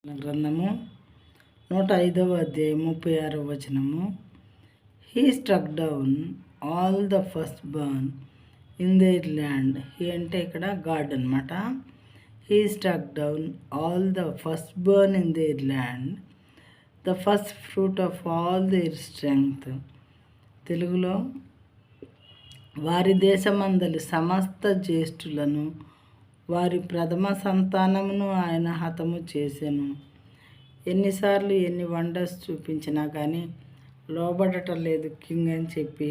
గ్రంథము 105వ అధ్యాయం 36వ వచనము. He struck down all the first burn in there land. He అంటే ఇక్కడ గాడ్ అనమాట. He struck down all the first burn in there land, the first fruit of all there strength. తెలుగులో వారి దేశమందలి సమస్త జ్యేష్ఠులను, వారి ప్రథమ సంతానమును ఆయన హతము చేసెను. ఎన్నిసార్లు ఎన్ని వండర్స్ చూపించినా కానీ లోబడటం లేదు కింగ్ అని చెప్పి,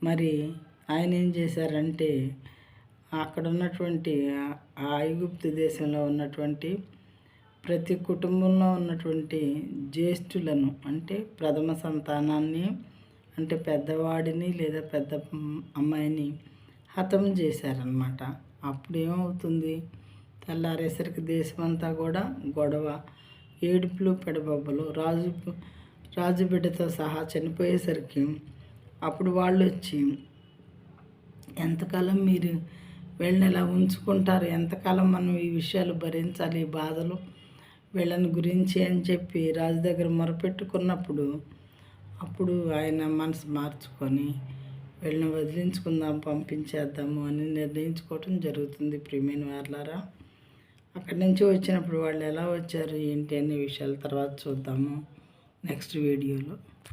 మరి ఆయన ఏం చేశారంటే అక్కడ ఉన్నటువంటి ఆ ఐగుప్తు దేశంలో ఉన్నటువంటి ప్రతి కుటుంబంలో ఉన్నటువంటి జ్యేష్ఠులను, అంటే ప్రథమ సంతానాన్ని, అంటే పెద్దవాడిని లేదా పెద్ద అమ్మాయిని హతం చేశారనమాట. అప్పుడు ఏమవుతుంది, తెల్లారేసరికి దేశమంతా కూడా గొడవ, ఏడుపులు, పెడబొబ్బలు, రాజు బిడ్డతో సహా చనిపోయేసరికి అప్పుడు వాళ్ళు వచ్చి, ఎంతకాలం మీరు వీళ్ళని ఎలా ఉంచుకుంటారు, ఎంతకాలం మనం ఈ విషయాలు భరించాలి, ఈ బాధలు వీళ్ళని గురించి అని చెప్పి రాజు దగ్గర మొరపెట్టుకున్నప్పుడు అప్పుడు ఆయన మనసు మార్చుకొని వీళ్ళని వదిలించుకుందాం, పంపించేద్దాము అని నిర్ణయించుకోవటం జరుగుతుంది. ప్రియమైన వారలారా, అక్కడి నుంచి వచ్చినప్పుడు వాళ్ళు ఎలా వచ్చారు ఏంటి అనే విషయాల తర్వాత చూద్దాము నెక్స్ట్ వీడియోలో.